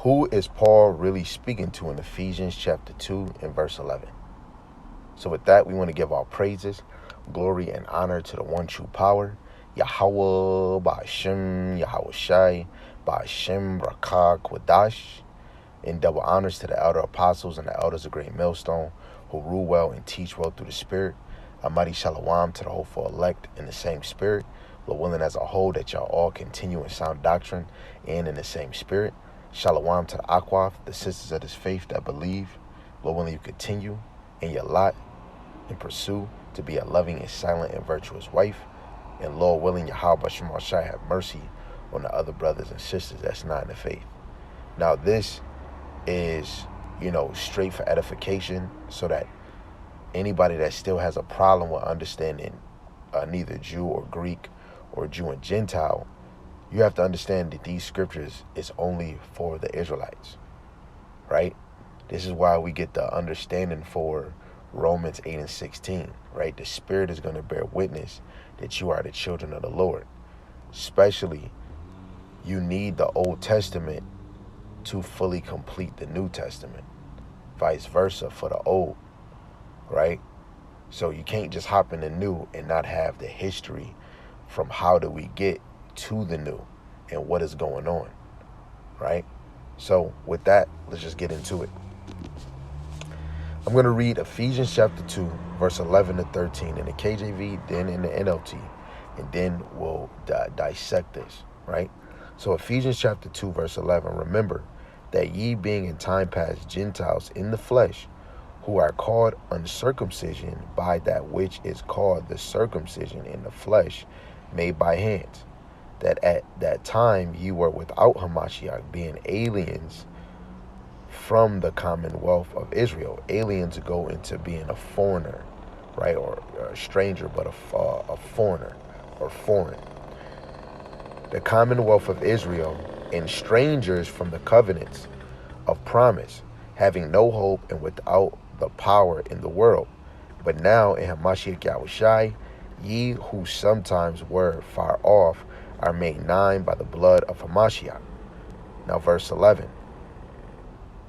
Who is Paul really speaking to in Ephesians chapter 2 and verse 11? So with that, we want to give our praises, glory, and honor to the one true power, Yahweh, Ba'ashem, Yahweh Shai, Ba'ashem, Rakah, Quadash, and double honors to the elder apostles and the elders of Great Millstone, who rule well and teach well through the Spirit. A mighty shalom to the hopeful elect in the same Spirit, Lord willing as a whole that y'all all continue in sound doctrine and in the same Spirit. Shalom to the Akwaf, the sisters of this faith that believe. Lord willing you continue in your lot and pursue to be a loving and silent and virtuous wife. And Lord willing, Yahweh Shema Shai have mercy on the other brothers and sisters that's not in the faith. Now this is, straight for edification, so that anybody that still has a problem with understanding neither Jew or Greek or Jew and Gentile, you have to understand that these scriptures is only for the Israelites, right? This is why we get the understanding for Romans 8 and 16, right? The Spirit is going to bear witness that you are the children of the Lord. Especially, you need the Old Testament to fully complete the New Testament. Vice versa for the Old, right? So you can't just hop in the New and not have the history from how do we get to the New and what is going on, right? So with that, let's just get into it. I'm going to read Ephesians chapter 2, verse 11 to 13 in the KJV, then in the NLT, and then we'll dissect this, right? So Ephesians chapter 2, verse 11, remember that ye being in time past Gentiles in the flesh, who are called uncircumcision by that which is called the circumcision in the flesh, made by hands, that at that time ye were without Hamashiach, being aliens from the commonwealth of Israel. Aliens go into being a foreigner, right, or a stranger, but a foreigner or foreign. The commonwealth of Israel, and strangers from the covenants of promise, having no hope and without the power in the world. But now in Hamashiach Yahushai, ye who sometimes were far off are made nigh by the blood of Hamashiach. Now verse 11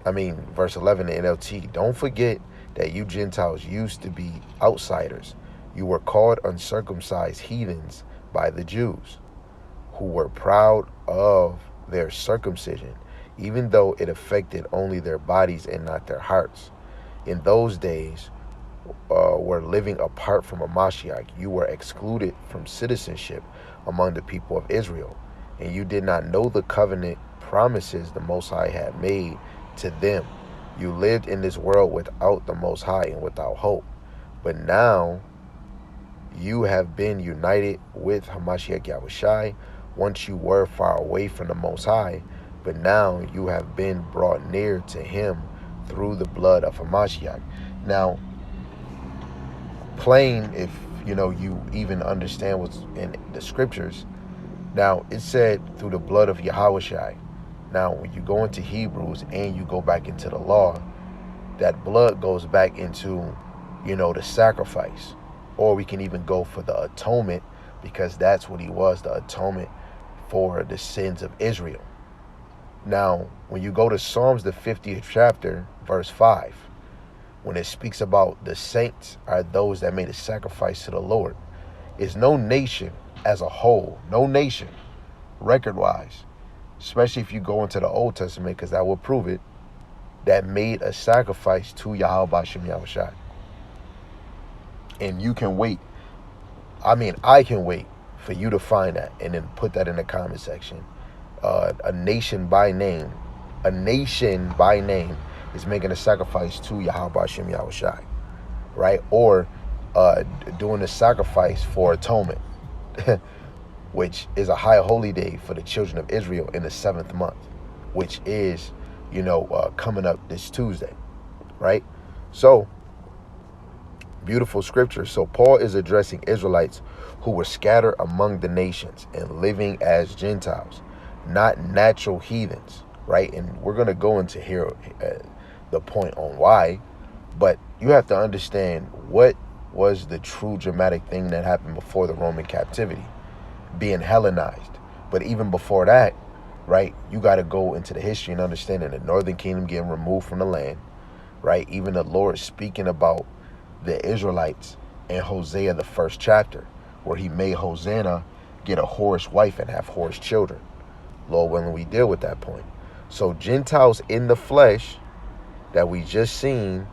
in NLT. Don't forget that you Gentiles used to be outsiders. You were called uncircumcised heathens by the Jews, who were proud of their circumcision, even though it affected only their bodies and not their hearts. In those days, were living apart from a Mashiach. You were excluded from citizenship among the people of Israel, and you did not know the covenant promises the Most High had made to them. You lived in this world without the Most High and without hope. But now you have been united with Hamashiach Yahushai. Once you were far away from the Most High, but now you have been brought near to him through the blood of Hamashiach. Now, plain, if you even understand what's in the scriptures. Now, it said through the blood of Yahushai. Now, when you go into Hebrews and you go back into the law, that blood goes back into, the sacrifice. Or we can even go for the atonement, because that's what he was, the atonement for the sins of Israel. Now, when you go to Psalms, the 50th chapter, verse 5, when it speaks about the saints are those that made a sacrifice to the Lord, is no nation as a whole, no nation, record-wise, especially if you go into the Old Testament, because that will prove it, that made a sacrifice to Yahweh B'Shem Yahushai. And you can wait. I can wait for you to find that and then put that in the comment section. A nation by name is making a sacrifice to Yahweh B'Shem Yahushai, right? Or doing a sacrifice for atonement, which is a high holy day for the children of Israel in the 7th month, which is, coming up this Tuesday, right? So, beautiful scripture. So Paul is addressing Israelites who were scattered among the nations and living as Gentiles, not natural heathens, right? And we're going to go into here the point on why, but you have to understand what was the true dramatic thing that happened before the Roman captivity, being Hellenized. But even before that, right? You got to go into the history and understanding the northern kingdom getting removed from the land, right? Even the Lord speaking about the Israelites in Hosea, the first chapter, where he made Hosanna get a whorish wife and have whorish children. Lord willing, we deal with that point. So Gentiles in the flesh that we just seen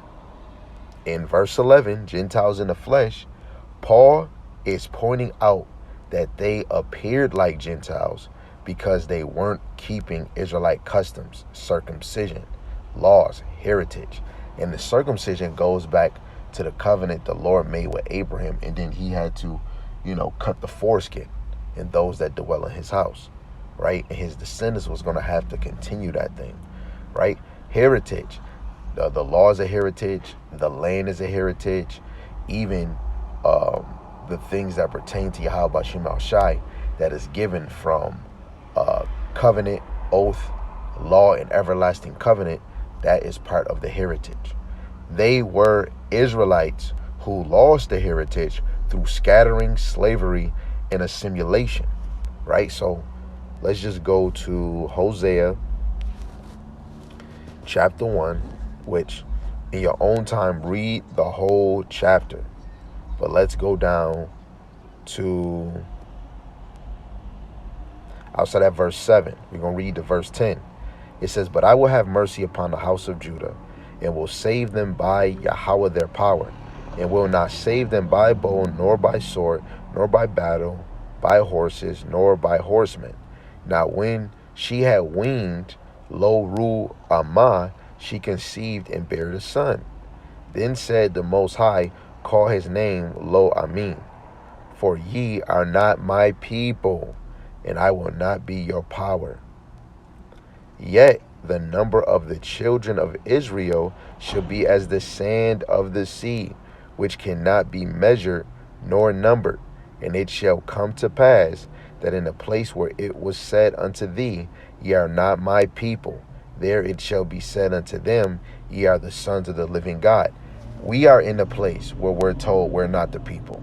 in verse 11, Gentiles in the flesh, Paul is pointing out that they appeared like Gentiles because they weren't keeping Israelite customs, circumcision, laws, heritage. And the circumcision goes back to the covenant the Lord made with Abraham, and then he had to, cut the foreskin in those that dwell in his house, right? And his descendants was going to have to continue that thing, right? Heritage. The law is a heritage. The land is a heritage. Even the things that pertain to Yahweh Shemal Shai that is given from covenant, oath, law, and everlasting covenant, that is part of the heritage. They were Israelites who lost the heritage through scattering, slavery, and assimilation, right? So let's just go to Hosea chapter 1, which in your own time read the whole chapter. But let's go down to outside at verse 7. We're going to read to verse 10. It says, "But I will have mercy upon the house of Judah, and will save them by Yahweh their power, and will not save them by bow, nor by sword, nor by battle, by horses, nor by horsemen. Now when she had weaned Lo Ru Amah, she conceived and bare a son. Then said the Most High, Call his name Lo Amin, for ye are not my people, and I will not be your power. Yet the number of the children of Israel shall be as the sand of the sea, which cannot be measured nor numbered. And it shall come to pass that in the place where it was said unto thee, Ye are not my people, there it shall be said unto them, Ye are the sons of the living God." We are in a place where we're told we're not the people.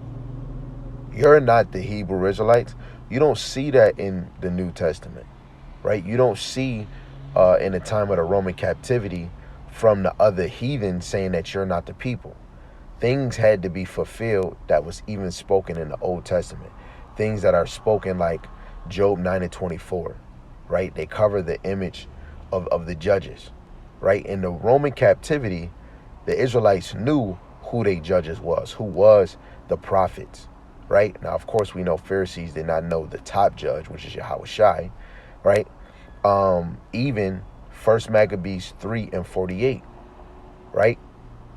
You're not the Hebrew Israelites. You don't see that in the New Testament, right? You don't see in the time of the Roman captivity from the other heathen saying that you're not the people. Things had to be fulfilled that was even spoken in the Old Testament. Things that are spoken like Job 9 and 24, right? They cover the image of the judges, right? In the Roman captivity, the Israelites knew who their judges was, who was the prophets, right? Now, of course, we know Pharisees did not know the top judge, which is Yahweh Shai, right? Even 1 Maccabees 3 and 48, right?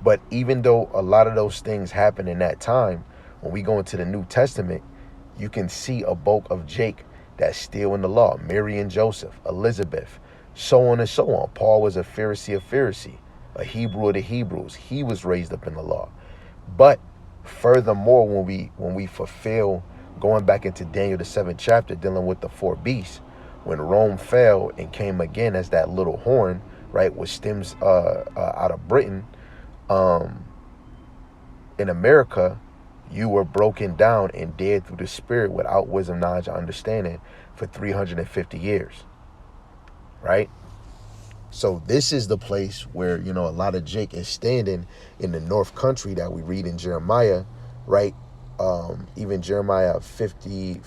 But even though a lot of those things happen in that time, when we go into the New Testament, you can see a bulk of Jake that's still in the law. Mary and Joseph, Elizabeth, so on and so on. Paul was a Pharisee of Pharisee, a Hebrew of the Hebrews. He was raised up in the law. But furthermore, when we fulfill, going back into Daniel the 7th chapter, dealing with the four beasts, when Rome fell and came again as that little horn, right, which stems out of Britain, in America, you were broken down and dead through the spirit without wisdom, knowledge, or understanding for 350 years, right? So this is the place where, a lot of Jake is standing in the North Country that we read in Jeremiah, right? Even Jeremiah 50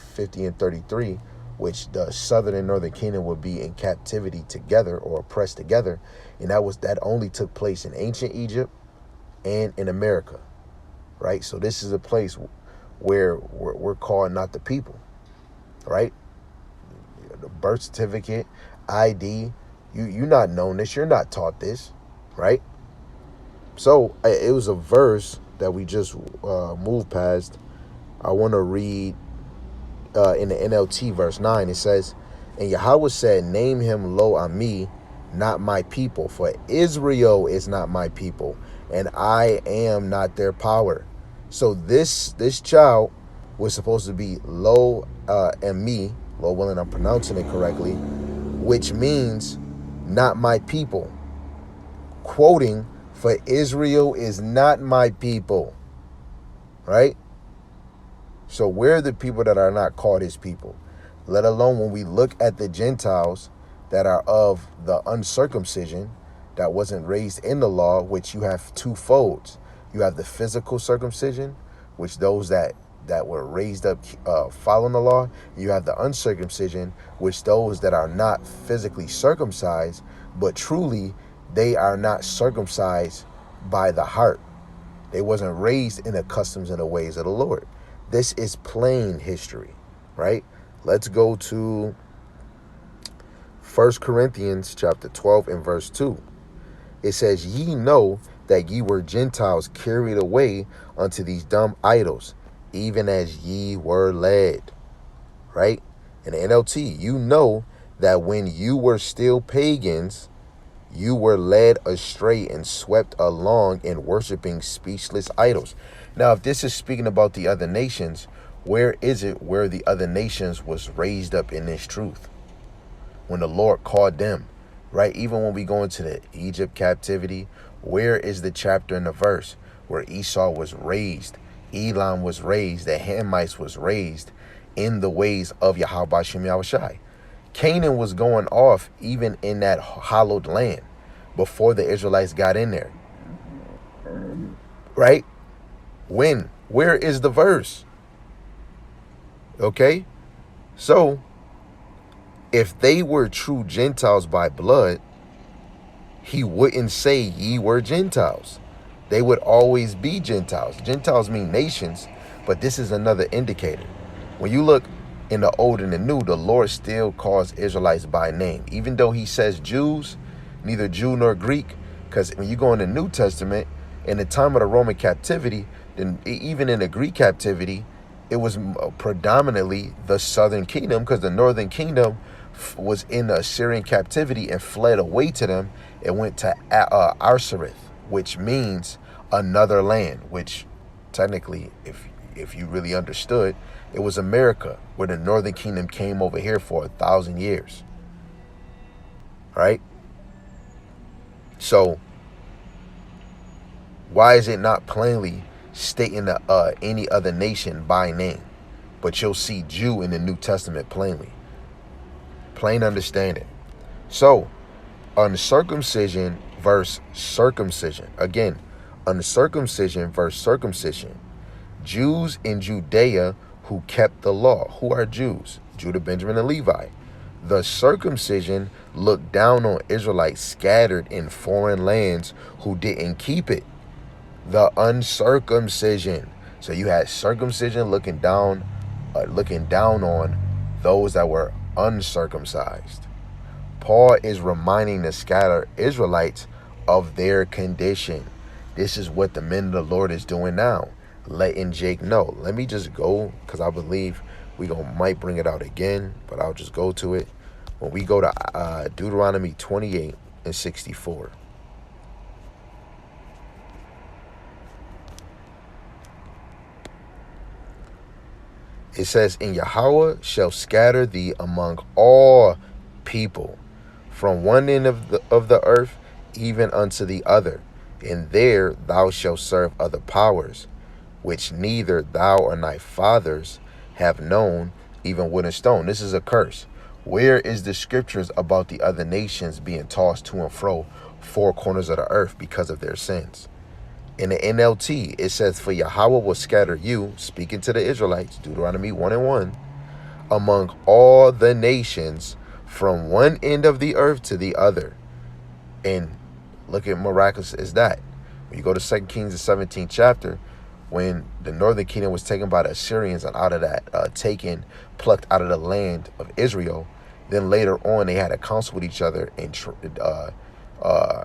and 33, which the southern and northern kingdom would be in captivity together or oppressed together. And that only took place in ancient Egypt and in America, right? So this is a place where we're called not the people, right? The birth certificate, ID, you're not known this, you're not taught this, right? So it was a verse that we just moved past. I want to read in the NLT verse 9. It says, "And Yahweh said, Name him Lo Ami, not my people, for Israel is not my people, and I am not their power." So this child was supposed to be Lo Ami, Lo willing I'm pronouncing it correctly, which means not my people. Quoting, for Israel is not my people, right? So we're the people that are not called his people. Let alone when we look at the Gentiles, that are of the uncircumcision, that wasn't raised in the law, which you have two folds. You have the physical circumcision, which those that were raised up following the law. You have the uncircumcision, which those that are not physically circumcised, but truly they are not circumcised by the heart. They wasn't raised in the customs and the ways of the Lord. This is plain history, right? Let's go to 1 Corinthians chapter 12 and verse 2. It says, ye know that ye were Gentiles carried away unto these dumb idols, even as ye were led. Right? In the NLT, you know that when you were still pagans, you were led astray and swept along in worshiping speechless idols. Now, if this is speaking about the other nations, where is it where the other nations was raised up in this truth? When the Lord called them, right? Even when we go into the Egypt captivity, where is the chapter and the verse where Esau was raised, Elam was raised, the Hamites was raised in the ways of Yahweh Bashem Yahushai? Canaan was going off even in that hallowed land before the Israelites got in there. Right? When? Where is the verse? Okay? So, if they were true Gentiles by blood, he wouldn't say ye were Gentiles. They would always be Gentiles. Gentiles mean nations, but this is another indicator. When you look in the Old and the New, the Lord still calls Israelites by name. Even though he says Jews, neither Jew nor Greek, because when you go in the New Testament, in the time of the Roman captivity, then even in the Greek captivity, it was predominantly the southern kingdom, because the northern kingdom was in the Assyrian captivity and fled away to them and went to Arsareth, which means another land, which technically, if you really understood, it was America, where the northern kingdom came over here for 1,000 years. Right? So, why is it not plainly stating any other nation by name? But you'll see Jew in the New Testament plainly. Plain understanding. So, uncircumcision versus circumcision. Again, uncircumcision versus circumcision. Jews in Judea who kept the law. Who are Jews? Judah, Benjamin, and Levi. The circumcision looked down on Israelites scattered in foreign lands who didn't keep it. The uncircumcision. So you had circumcision looking down on those that were uncircumcised. Paul is reminding the scattered Israelites of their condition. This is what the men of the Lord is doing now, letting Jake know. Let me just go, because I believe we might bring it out again, but I'll just go to it. When we go to Deuteronomy 28 and 64. It says, and Yahweh shall scatter thee among all people, from one end of the earth even unto the other, and there thou shalt serve other powers, which neither thou or thy fathers have known, even wood and stone. This is a curse. Where is the scriptures about the other nations being tossed to and fro four corners of the earth because of their sins? In the NLT, it says, for Yahweh will scatter you, speaking to the Israelites, Deuteronomy 1 and 1, among all the nations from one end of the earth to the other. And look at miraculous is that. When you go to 2 Kings, the 17th chapter, when the northern kingdom was taken by the Assyrians and out of that, plucked out of the land of Israel, then later on they had a council with each other and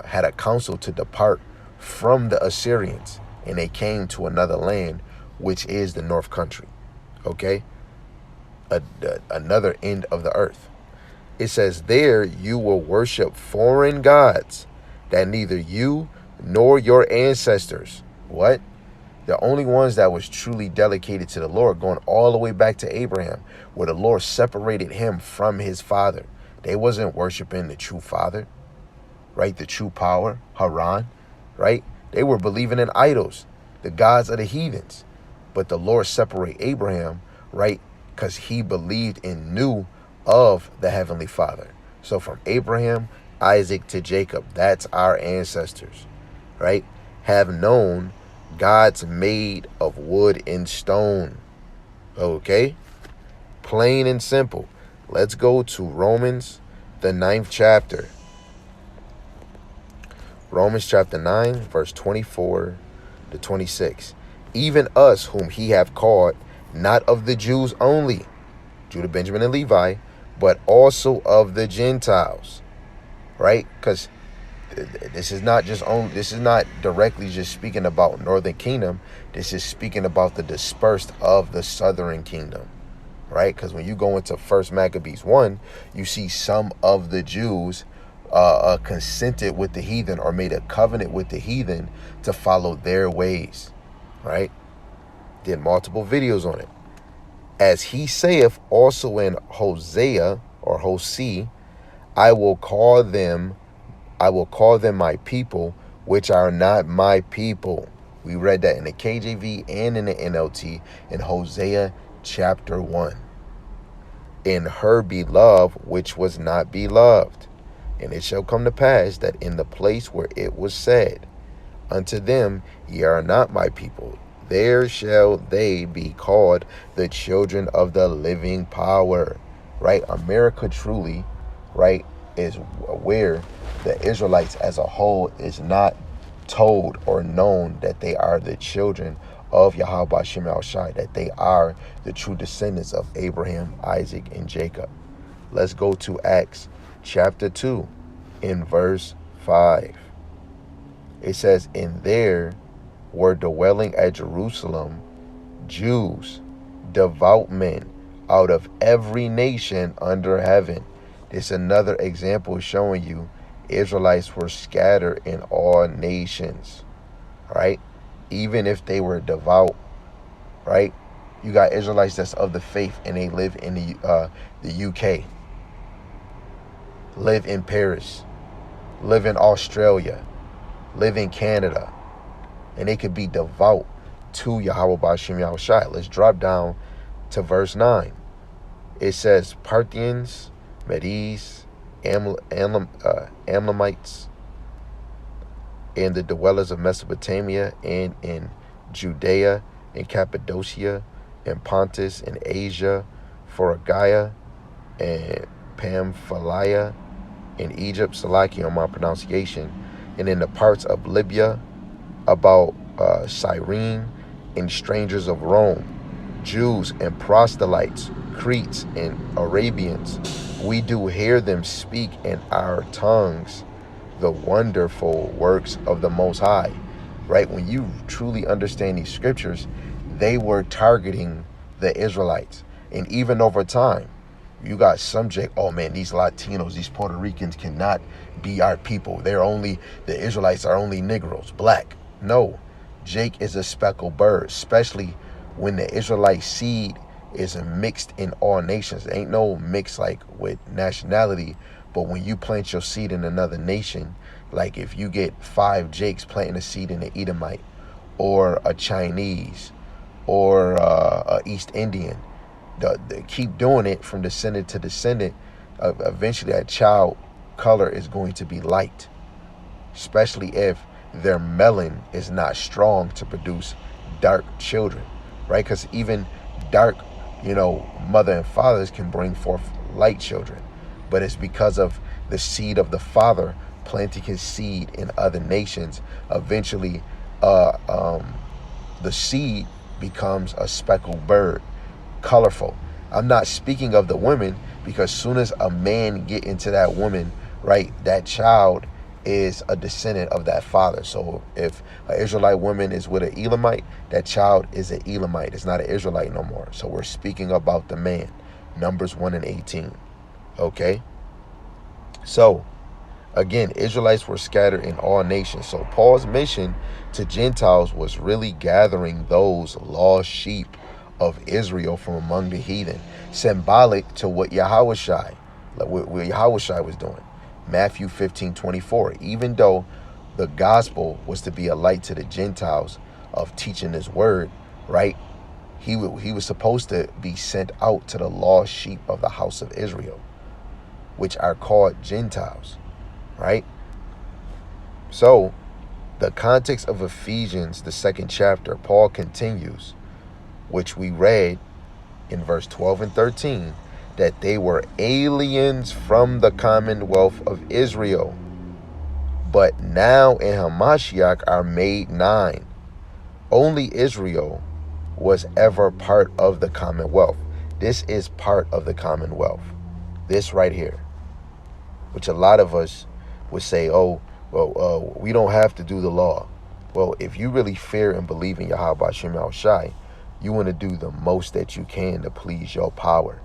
had a council to depart from the Assyrians, and they came to another land, which is the north country. Okay? Another end of the earth. It says, there you will worship foreign gods that neither you nor your ancestors, what? The only ones that was truly dedicated to the Lord, going all the way back to Abraham, where the Lord separated him from his father. They wasn't worshiping the true father, right? The true power, Haran, right? They were believing in idols, the gods of the heathens. But the Lord separate Abraham, right? Because he believed and knew of the Heavenly Father. So from Abraham, Isaac to Jacob, that's our ancestors, right? Have known gods made of wood and stone. Okay? Plain and simple. Let's go to Romans, the 9th chapter. Romans chapter 9, verse 24 to 26. Even us whom he hath called, not of the Jews only, Judah, Benjamin, and Levi, but also of the Gentiles. Right? Because this is not directly just speaking about northern kingdom. This is speaking about the dispersed of the southern kingdom. Right? Because when you go into 1 Maccabees 1, you see some of the Jews consented with the heathen or made a covenant with the heathen to follow their ways. Right? Did multiple videos on it. As he saith also in Hosea or Hosea, I will call them my people, which are not my people. We read that in the KJV and in the NLT in Hosea chapter 1. In her beloved, which was not beloved. And it shall come to pass that in the place where it was said, unto them, ye are not my people, there shall they be called the children of the living power. Right? America truly, right, is where the Israelites as a whole is not told or known that they are the children of Yahweh Shem El Shai, that they are the true descendants of Abraham, Isaac, and Jacob. Let's go to Acts chapter 2 in verse 5. It says, and there were dwelling at Jerusalem Jews, devout men, out of every nation under heaven. It's another example showing you Israelites were scattered in all nations, right? Even if they were devout, right? You got Israelites that's of the faith and they live in the UK, live in Paris, live in Australia, live in Canada, and they could be devout to Yahweh B'Shem Yahushai. Let's drop down to verse 9. It says, Parthians, Medes, Amlamites, and the dwellers of Mesopotamia, and in Judea, and Cappadocia, and Pontus, and Asia, Phrygia, and Pamphylia, in Egypt, Salakia on my pronunciation, and in the parts of Libya, about Cyrene, and strangers of Rome, Jews and proselytes, Cretes and Arabians, we do hear them speak in our tongues the wonderful works of the Most High. Right? When you truly understand these scriptures, they were targeting the Israelites. And even over time, you got some Jake, oh man, these Latinos, these Puerto Ricans cannot be our people. The Israelites are only Negroes, black. No, Jake is a speckled bird, especially when the Israelite seed is mixed in all nations. Ain't no mix like with nationality, but when you plant your seed in another nation, like if you get 5 Jakes planting a seed in an Edomite, or a Chinese, or a East Indian, they keep doing it from descendant to descendant, eventually that child color is going to be light, especially if their melon is not strong to produce dark children, right? Because even dark, mother and fathers can bring forth light children, but it's because of the seed of the father planting his seed in other nations. Eventually, the seed becomes a speckled bird, colorful. I'm not speaking of the women, because soon as a man get into that woman, right, that child is a descendant of that father. So if an Israelite woman is with an Elamite, that child is an Elamite. It's not an Israelite no more. So we're speaking about the man. Numbers 1 and 18. Okay? So, again, Israelites were scattered in all nations. So Paul's mission to Gentiles was really gathering those lost sheep of Israel from among the heathen, symbolic to what Yahushai was doing. Matthew 15:24. Even though the gospel was to be a light to the Gentiles of teaching his word, right? He was supposed to be sent out to the lost sheep of the house of Israel. which are called Gentiles, right? So, the context of Ephesians, the 2nd chapter, Paul continues, which we read in verse 12 and 13, that they were aliens from the commonwealth of Israel, but now in Hamashiach are made nine. Only Israel was ever part of the commonwealth. This is part of the commonwealth. This right here, which a lot of us would say, oh, well, we don't have to do the law. Well, if you really fear and believe in Yahweh Shem Shai, you want to do the most that you can to please your power,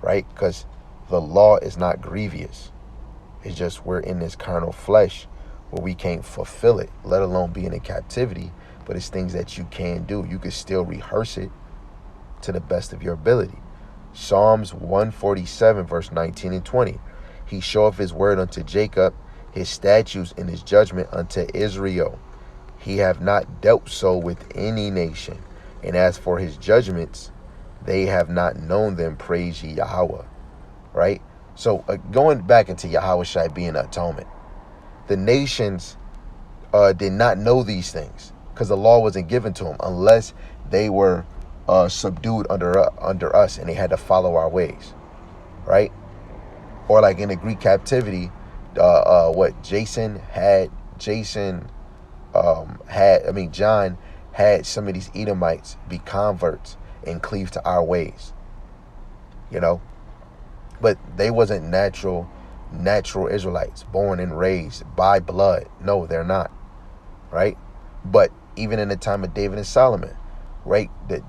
right? Because the law is not grievous. It's just we're in this carnal flesh where we can't fulfill it, let alone being in captivity. But it's things that you can do. You can still rehearse it to the best of your ability. Psalms 147, verse 19 and 20. He showeth his word unto Jacob, his statutes and his judgment unto Israel. He have not dealt so with any nation. And as for his judgments, they have not known them. Praise ye Yahweh. Right? So going back into Yahweh Shai being the atonement, the nations did not know these things because the law wasn't given to them unless they were subdued under us and they had to follow our ways, right? Or like in the Greek captivity, John had some of these Edomites be converts and cleave to our ways, you know. But they wasn't natural Israelites, born and raised by blood. No, they're not, right? But even in the time of David and Solomon, right, that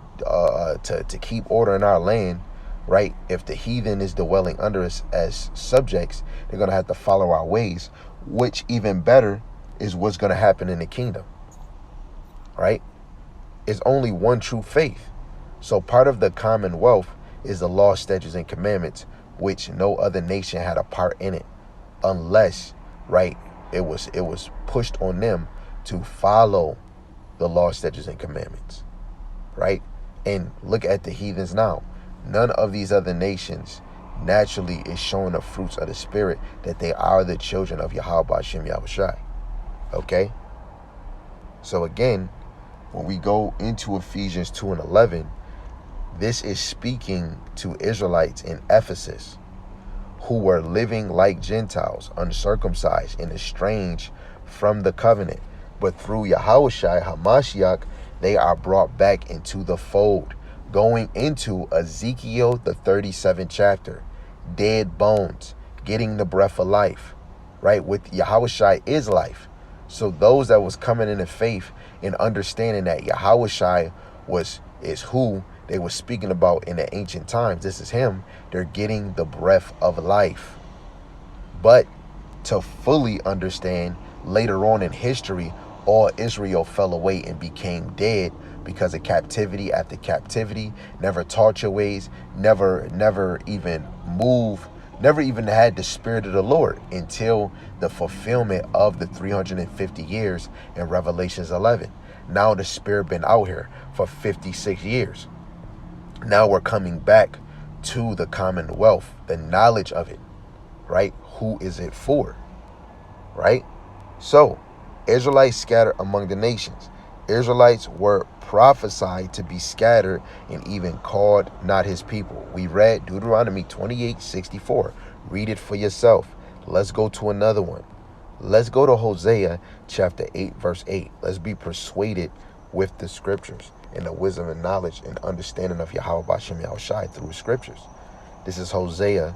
to keep order in our land, right, if the heathen is dwelling under us as subjects, they're going to have to follow our ways, which even better is what's going to happen in the kingdom, right? It's only one true faith. So part of the commonwealth is the law, statutes, and commandments, which no other nation had a part in it, unless, right, it was pushed on them to follow the law, statutes, and commandments, right? And look at the heathens now. None of these other nations naturally is showing the fruits of the Spirit that they are the children of Yahweh Shem Yahushai. Okay? So again, when we go into Ephesians 2 and 11, this is speaking to Israelites in Ephesus who were living like Gentiles, uncircumcised and estranged from the covenant. But through Yahushai HaMashiach, they are brought back into the fold, going into Ezekiel, the 37th chapter, dead bones, getting the breath of life, right? With Yahushai is life. So those that was coming into faith and understanding that Yahushai is who they were speaking about in the ancient times, this is him, they're getting the breath of life. But to fully understand, later on in history, all Israel fell away and became dead because of captivity after captivity, never taught your ways, never even moved, never even had the Spirit of the Lord until the fulfillment of the 350 years in Revelations 11. Now the Spirit been out here for 56 years. Now we're coming back to the commonwealth, the knowledge of it, right? Who is it for, right? So, Israelites scattered among the nations. Israelites were prophesied to be scattered and even called not his people. We read Deuteronomy 28:64. Read it for yourself. Let's go to another one. Let's go to Hosea chapter 8, verse 8. Let's be persuaded with the scriptures and the wisdom and knowledge and understanding of Yahweh Bashem Yahushai through the scriptures. This is Hosea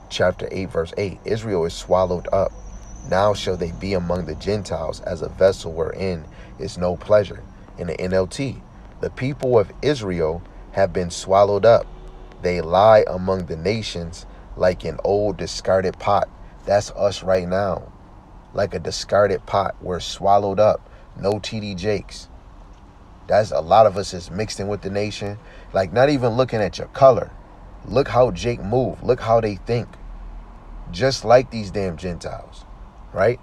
chapter 8, verse 8. Israel is swallowed up. Now shall they be among the Gentiles as a vessel wherein is no pleasure. In the NLT, the people of Israel have been swallowed up. They lie among the nations like an old discarded pot. That's us right now. Like a discarded pot. We're swallowed up. No TD Jakes. That's a lot of us is mixed in with the nation. Like not even looking at your color. Look how Jake move. Look how they think. Just like these damn Gentiles. Right?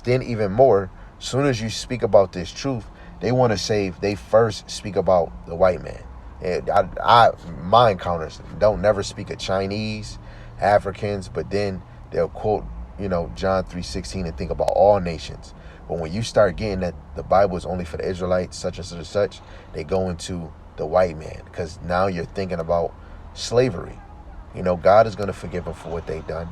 Then even more, soon as you speak about this truth, they want to say they first speak about the white man. And my encounters don't never speak of Chinese, Africans, but then they'll quote, John 3:16 and think about all nations. But when you start getting that the Bible is only for the Israelites, such and such and such, they go into the white man, because now you're thinking about slavery. God is going to forgive them for what they've done.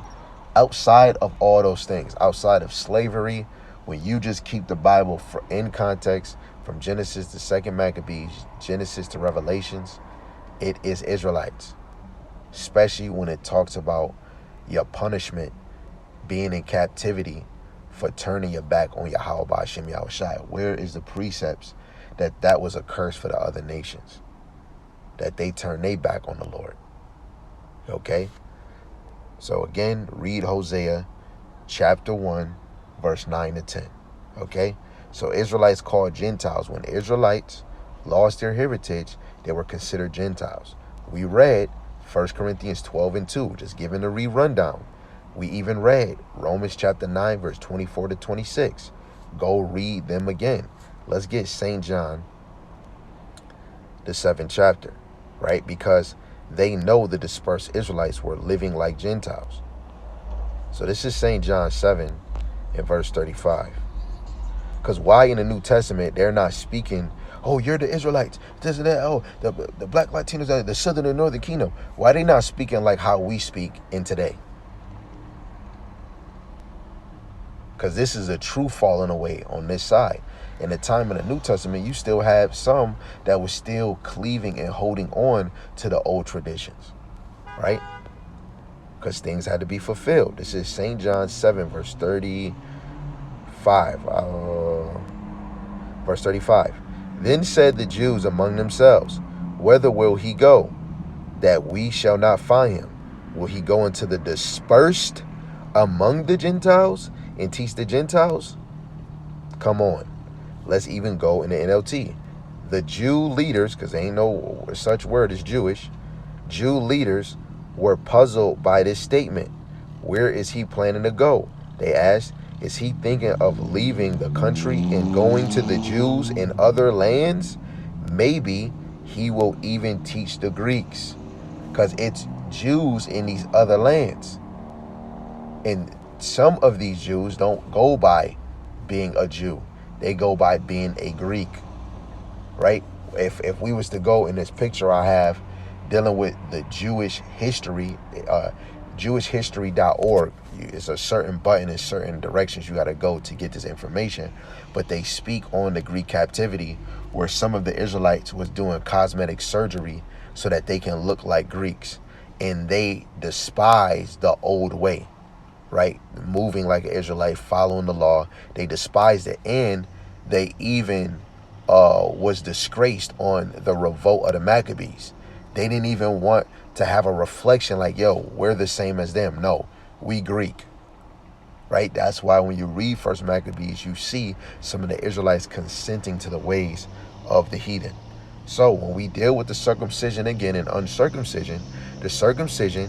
Outside of all those things, outside of slavery, when you just keep the Bible in context, from Genesis to 2nd Maccabees, Genesis to Revelations, it is Israelites. Especially when it talks about your punishment being in captivity for turning your back on Yahweh Ba'ashem Yahushua. Where is the precepts that was a curse for the other nations, that they turn their back on the Lord? Okay? So again, read Hosea chapter 1, verse 9 to 10. Okay? So Israelites called Gentiles. When Israelites lost their heritage, they were considered Gentiles. We read 1 Corinthians 12 and 2, just giving a rundown. We even read Romans chapter 9, verse 24 to 26. Go read them again. Let's get St. John, the 7th chapter, right? Because they know the dispersed Israelites were living like Gentiles. So this is St. John 7 and verse 35. Because why in the New Testament, they're not speaking, oh, you're the Israelites, this and that, oh, the black Latinos, the southern and northern kingdom. Why are they not speaking like how we speak in today? Because this is a true falling away on this side. In the time of the New Testament, you still have some that were still cleaving and holding on to the old traditions, right? Because things had to be fulfilled. This is St. John 7, verse 35. Verse 35. Then said the Jews among themselves, whither will he go, that we shall not find him? Will he go into the dispersed among the Gentiles and teach the Gentiles? Come on. Let's even go in the NLT. The Jew leaders, because there ain't no such word as Jewish, Jew leaders were puzzled by this statement. Where is he planning to go? They asked, is he thinking of leaving the country and going to the Jews in other lands? Maybe he will even teach the Greeks, because it's Jews in these other lands. And some of these Jews don't go by being a Jew. They go by being a Greek, right? If we was to go in this picture I have dealing with the Jewish history, jewishhistory.org, it's a certain button in certain directions you got to go to get this information. But they speak on the Greek captivity, where some of the Israelites was doing cosmetic surgery so that they can look like Greeks. And they despise the old way, right? Moving like an Israelite, following the law. They despised it. And they even was disgraced on the revolt of the Maccabees. They didn't even want to have a reflection like, yo, we're the same as them. No, we Greek, right? That's why when you read First Maccabees, you see some of the Israelites consenting to the ways of the heathen. So when we deal with the circumcision again and uncircumcision, the circumcision,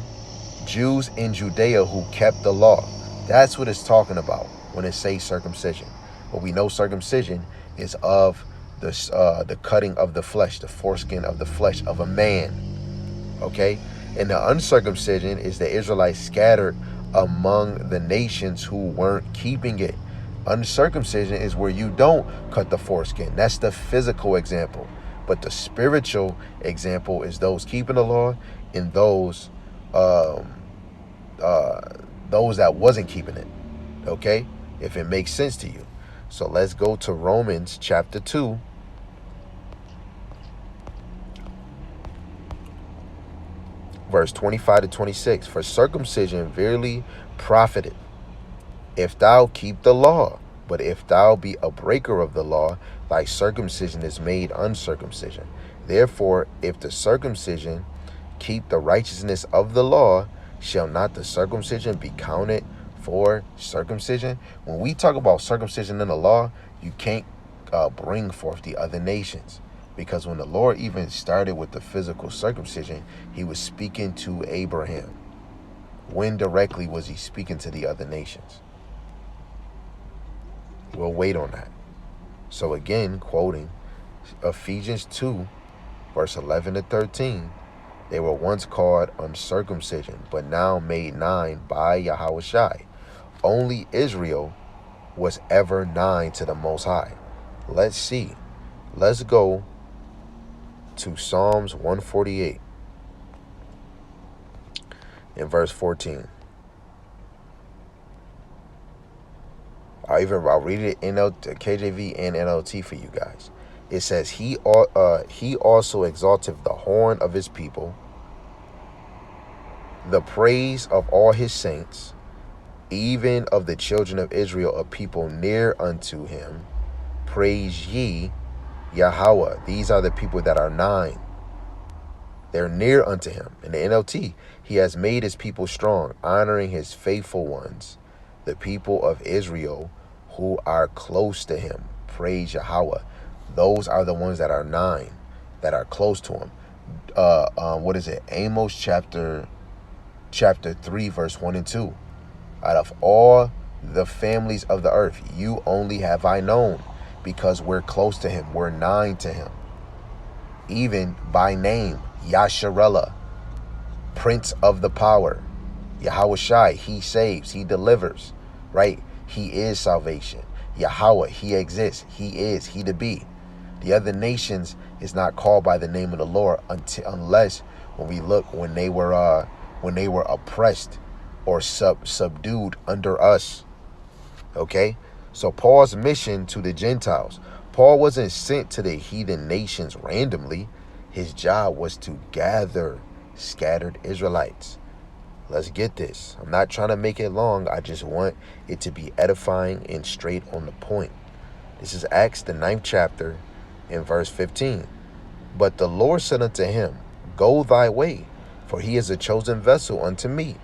Jews in Judea who kept the law. That's what it's talking about when it says circumcision. But we know circumcision is of the cutting of the flesh, the foreskin of the flesh of a man. Okay? And the uncircumcision is the Israelites scattered among the nations who weren't keeping it. Uncircumcision is where you don't cut the foreskin. That's the physical example. But the spiritual example is those keeping the law and those that wasn't keeping it. Okay? If it makes sense to you. So let's go to Romans chapter 2. Verse 25 to 26. For circumcision verily profiteth, if thou keep the law. But if thou be a breaker of the law, thy circumcision is made uncircumcision. Therefore, if the circumcision keep the righteousness of the law, shall not the circumcision be counted for circumcision? When we talk about circumcision in the law, you can't bring forth the other nations. Because when the Lord even started with the physical circumcision, he was speaking to Abraham. When directly was he speaking to the other nations? We'll wait on that. So again, quoting Ephesians 2, verse 11 to 13, They were once called uncircumcision, but now made 9 by Yahushai. Only Israel was ever 9 to the Most High. Let's see. Let's go to Psalms 148 in verse 14. I'll read it in KJV and NLT for you guys. It says, he also exalted the horn of his people, the praise of all his saints, even of the children of Israel, a people near unto him. Praise ye Yahweh. These are the people that are 9. They're near unto him. In the NLT, he has made his people strong, honoring his faithful ones, the people of Israel who are close to him. Praise Yahweh. Those are the ones that are 9, that are close to him. What is it? Amos chapter 3, verse 1 and 2. Out of all the families of the earth, you only have I known, because we're close to him. We're 9 to him. Even by name, Yasharella, Prince of the Power. Yahushai, he saves, he delivers, right? He is salvation. Yahweh, he exists, he is, he to be. The other nations is not called by the name of the Lord unless when we look when they were oppressed or subdued under us. Okay? So Paul's mission to the Gentiles. Paul wasn't sent to the heathen nations randomly. His job was to gather scattered Israelites. Let's get this. I'm not trying to make it long. I just want it to be edifying and straight on the point. This is Acts, the 9th chapter, in verse 15. But the Lord said unto him, Go thy way, for he is a chosen vessel unto me,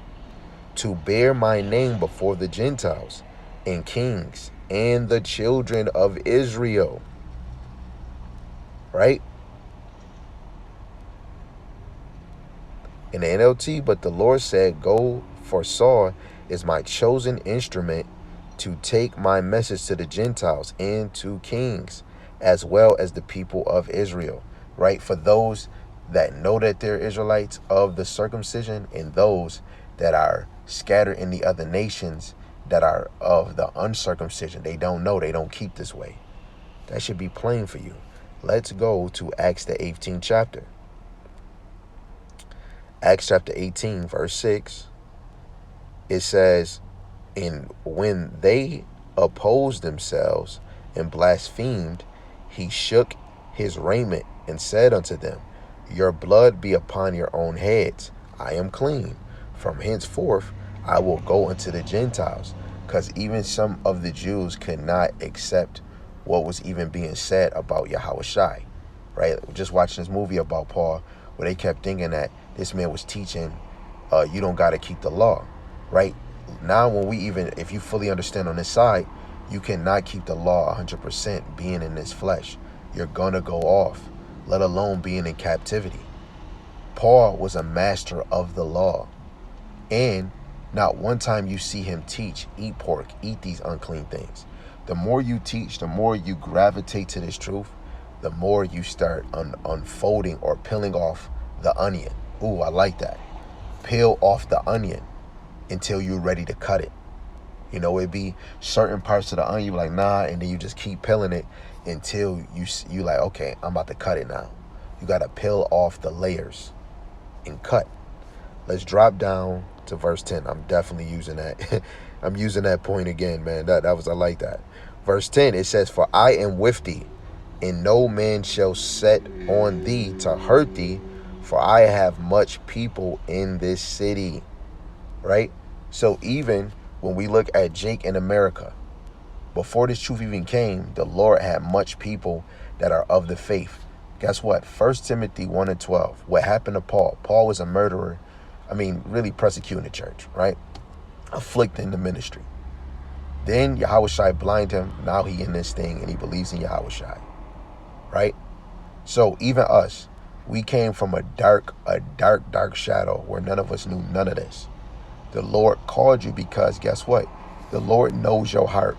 to bear my name before the Gentiles and kings and the children of Israel. Right? In the NLT, but the Lord said, Go, for Saul is my chosen instrument to take my message to the Gentiles and to kings, as well as the people of Israel. Right? For those that know that they're Israelites of the circumcision, and those that are scattered in the other nations that are of the uncircumcision. They don't know. They don't keep this way. That should be plain for you. Let's go to Acts, the 18th chapter. Acts chapter 18, verse 6. It says, And when they opposed themselves and blasphemed, he shook his raiment and said unto them, Your blood be upon your own heads. I am clean. From henceforth I will go unto the Gentiles. Because even some of the Jews could not accept what was even being said about Yahushai. Right? Just watching this movie about Paul, where they kept thinking that this man was teaching, you don't got to keep the law. Right? Now if you fully understand on this side, you cannot keep the law 100% being in this flesh. You're going to go off, let alone being in captivity. Paul was a master of the law. And not one time you see him teach, eat pork, eat these unclean things. The more you teach, the more you gravitate to this truth, the more you start unfolding or peeling off the onion. Ooh, I like that. Peel off the onion until you're ready to cut it. You know, it'd be certain parts of the onion, you're like, nah, and then you just keep peeling it until you like, okay, I'm about to cut it now. You got to peel off the layers and cut. Let's drop down to verse 10. I'm definitely using that. I'm using that point again, man. I like that. Verse 10, it says, For I am with thee, and no man shall set on thee to hurt thee, for I have much people in this city. Right? So even when we look at Jake in America, before this truth even came, the Lord had much people that are of the faith. Guess what? 1 Timothy 1 and 12. What happened to Paul? Paul was a murderer. Really persecuting the church, right? Afflicting the ministry. Then Yahushai blind him. Now he in this thing and he believes in Yahushai, right? So even us, we came from a dark shadow where none of us knew none of this. The Lord called you because guess what? The Lord knows your heart.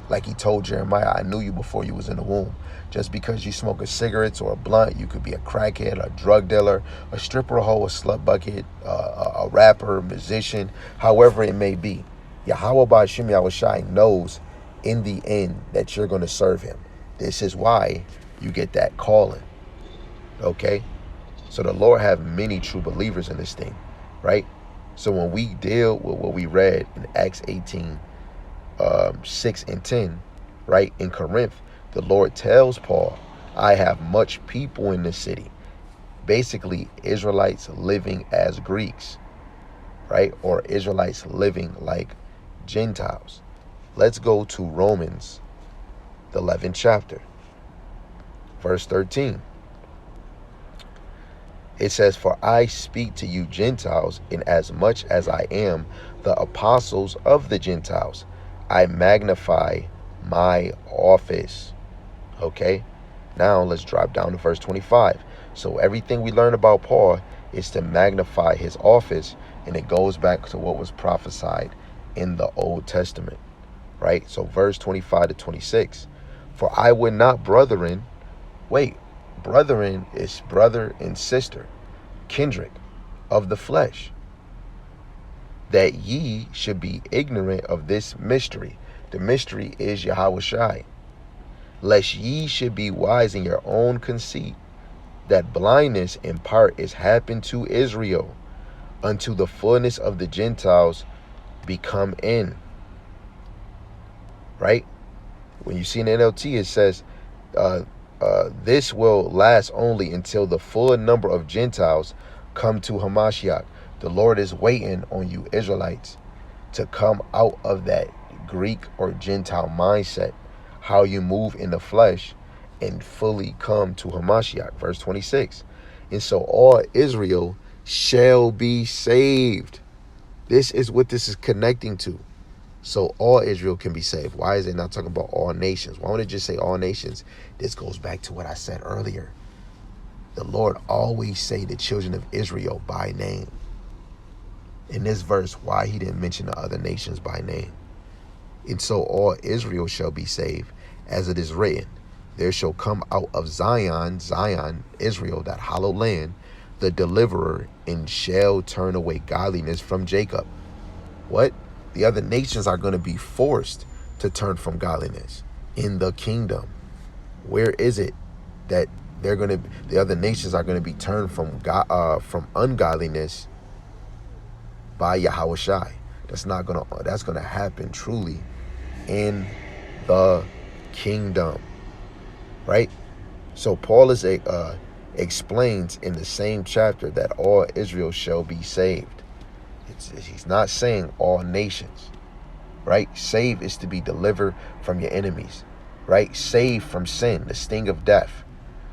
Like he told Jeremiah, I knew you before you was in the womb. Just because you smoke a cigarettes or a blunt, you could be a crackhead, a drug dealer, a stripper, a hoe, a slut bucket, a rapper, musician, however it may be. Yahweh Ba'Shem Yahushai knows in the end that you're going to serve him. This is why you get that calling. Okay? So the Lord have many true believers in this thing, right? So when we deal with what we read in Acts 18, 6 and 10, right, in Corinth, the Lord tells Paul, I have much people in this city. Basically, Israelites living as Greeks, right? Or Israelites living like Gentiles. Let's go to Romans, the 11th chapter, verse 13. It says, for I speak to you Gentiles, inasmuch as I am the apostles of the Gentiles. I magnify my office. Okay? Now let's drop down to verse 25. So everything we learn about Paul is to magnify his office, and it goes back to what was prophesied in the Old Testament. Right? So verse 25 to 26. For I would not, brethren, brethren is brother and sister, kindred of the flesh, that ye should be ignorant of this mystery. The mystery is Yahushai. Lest ye should be wise in your own conceit, that blindness in part is happened to Israel, unto the fullness of the Gentiles become in. Right? When you see in NLT, it says, this will last only until the full number of Gentiles come to Hamashiach. The Lord is waiting on you Israelites to come out of that Greek or Gentile mindset, how you move in the flesh, and fully come to Hamashiach. Verse 26. And so all Israel shall be saved. This is what this is connecting to. So all Israel can be saved. Why is it not talking about all nations? Why would it just say all nations? This goes back to what I said earlier. The Lord always say the children of Israel by name. In this verse, why he didn't mention the other nations by name. And so all Israel shall be saved, as it is written, there shall come out of Zion, Israel, that hallowed land, the deliverer, and shall turn away godliness from Jacob. What? The other nations are going to be forced to turn from godliness in the kingdom. Where is it that the other nations are going to be turned from ungodliness by Yahushai? That's going to happen truly in the kingdom, right? So Paul explains in the same chapter that all Israel shall be saved. He's not saying all nations, right? Save is to be delivered from your enemies, right? Save from sin, the sting of death.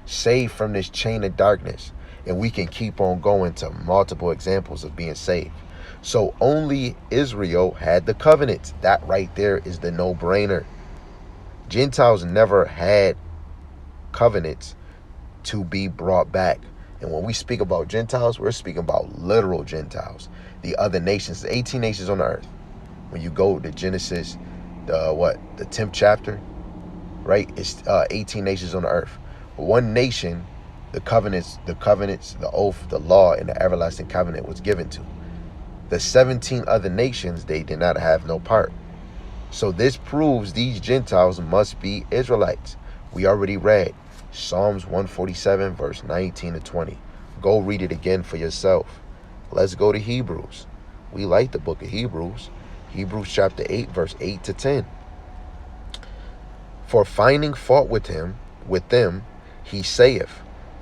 Save from this chain of darkness. And we can keep on going to multiple examples of being saved. So only Israel had the covenant. That right there is the no-brainer. Gentiles never had covenants to be brought back. And when we speak about Gentiles, we're speaking about literal Gentiles. The other nations, the 18 nations on the earth. When you go to Genesis, the 10th chapter, right? It's 18 nations on the earth. One nation, the covenants, the oath, the law, and the everlasting covenant was given to. The 17 other nations, they did not have no part. So this proves these Gentiles must be Israelites. We already read Psalms 147, verse 19 to 20. Go read it again for yourself. Let's go to Hebrews. We like the book of Hebrews. Hebrews chapter 8, verse 8 to 10. For finding fault with them, he saith,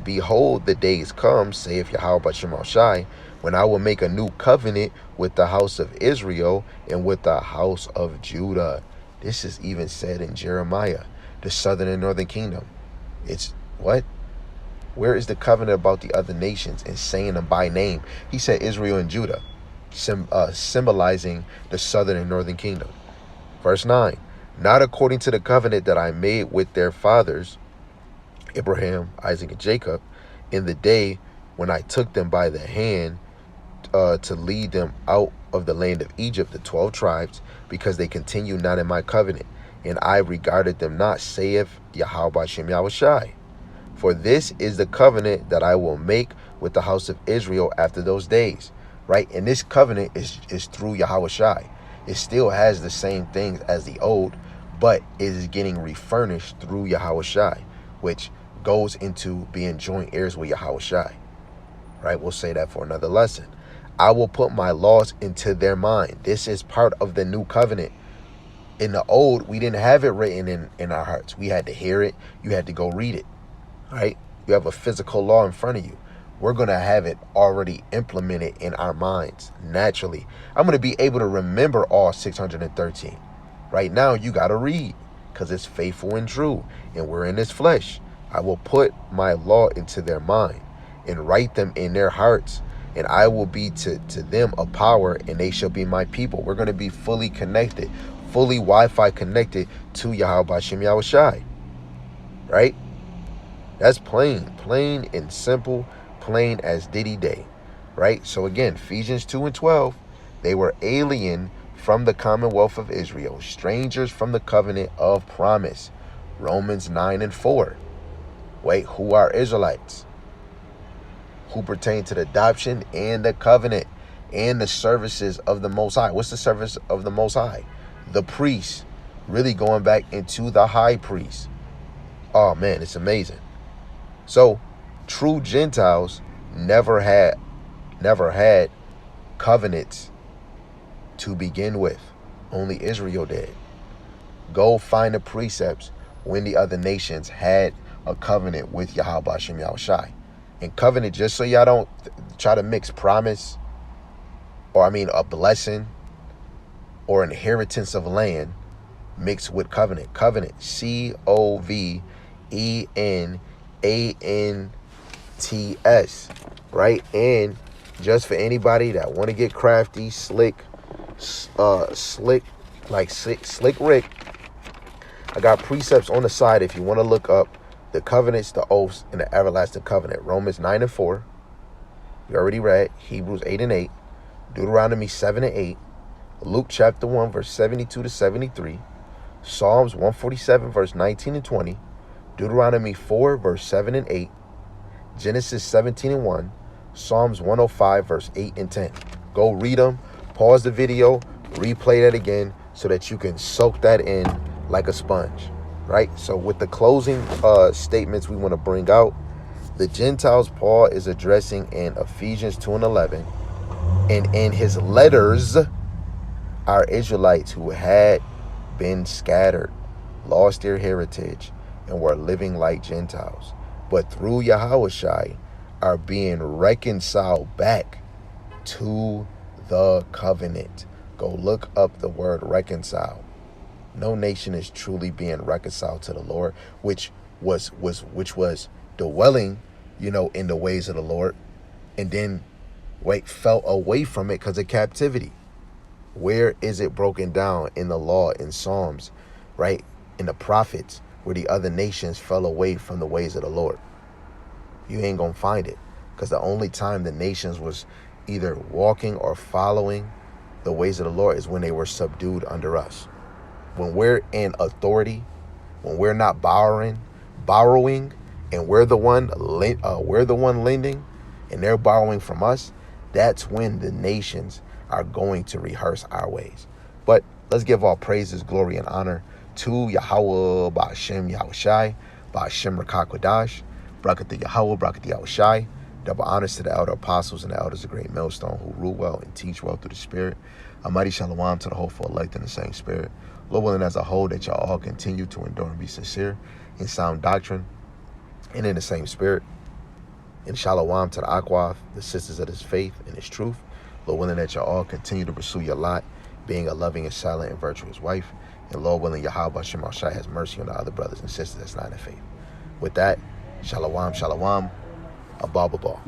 behold, the days come, saith Yahweh Ba'Shem Shai, when I will make a new covenant with the house of Israel and with the house of Judah. This is even said in Jeremiah, the southern and northern kingdom. It's what? Where is the covenant about the other nations and saying them by name? He said Israel and Judah, symbolizing the southern and northern kingdom. Verse 9, not according to the covenant that I made with their fathers, Abraham, Isaac, and Jacob, in the day when I took them by the hand to lead them out of the land of Egypt, the 12 tribes, because they continue not in my covenant, and I regarded them not, saith Yahweh Shem Yahushai. For this is the covenant that I will make with the house of Israel after those days. Right? And this covenant is through Yahushai. It still has the same things as the old, but it is getting refurnished through Yahushai, which goes into being joint heirs with Yahushai. Right? We'll say that for another lesson. I will put my laws into their mind. This is part of the new covenant. In the old, we didn't have it written in our hearts. We had to hear it. You had to go read it. Right? You have a physical law in front of you. We're going to have it already implemented in our minds naturally. I'm going to be able to remember all 613. Right now, you got to read because it's faithful and true, and we're in this flesh. I will put my law into their mind and write them in their hearts, and I will be to them a power, and they shall be my people. We're going to be fully connected, fully Wi-Fi connected to Yahweh Shem Yahushai. Right? That's plain and simple, plain as Diddy Day, right? So again, Ephesians 2 and 12, they were alien from the commonwealth of Israel, strangers from the covenant of promise. Romans 9 and 4. Wait, who are Israelites? Who pertain to the adoption and the covenant and the services of the Most High. What's the service of the Most High? The priest, really going back into the high priest. Oh man, it's amazing. So, true Gentiles never had covenants to begin with. Only Israel did. Go find the precepts when the other nations had a covenant with Yahweh Shem Yahushai. And covenant, just so y'all don't try to mix promise, or a blessing, or inheritance of land, mixed with covenant. Covenant, COVENANTS, right? And just for anybody that want to get crafty, slick Rick, I got precepts on the side if you want to look up the covenants, the oaths, and the everlasting covenant. Romans 9 and 4. We already read. Hebrews 8 and 8. Deuteronomy 7 and 8. Luke chapter 1, verse 72 to 73. Psalms 147, verse 19 and 20. Deuteronomy 4, verse 7 and 8. Genesis 17 and 1. Psalms 105, verse 8 and 10. Go read them. Pause the video. Replay that again so that you can soak that in like a sponge. Right? So with the closing statements we want to bring out, the Gentiles Paul is addressing in Ephesians 2 and 11. And in his letters are Israelites who had been scattered, lost their heritage, and were living like Gentiles, but through Yahushai are being reconciled back to the covenant. Go look up the word reconcile. No nation is truly being reconciled to the Lord, which was dwelling, in the ways of the Lord, and then fell away from it because of captivity. Where is it broken down in the law, in Psalms, right? In the prophets, where the other nations fell away from the ways of the Lord? You ain't gonna find it, because the only time the nations was either walking or following the ways of the Lord is when they were subdued under us. When we're in authority, when we're not borrowing, and we're the one lending, and they're borrowing from us, that's when the nations are going to rehearse our ways. But let's give all praises, glory, and honor to Yahweh Ba'ashem Yahushai, Ba'ashem Rakakwadash, Brakati Yahweh, Brakati Yahushai. Double honors to the elder apostles and the elders of Great Millstone who rule well and teach well through the Spirit. A mighty shalom to the hopeful elect in the same Spirit. Lord willing, as a whole, that y'all all continue to endure and be sincere in sound doctrine and in the same Spirit. And shalom to the Aquath, the sisters of this faith and this truth. Lord willing, that y'all all continue to pursue your lot, being a loving and silent and virtuous wife. And Lord willing, Yahweh Shem Shai has mercy on the other brothers and sisters that's not in faith. With that, shalom, shalom, abba, abba.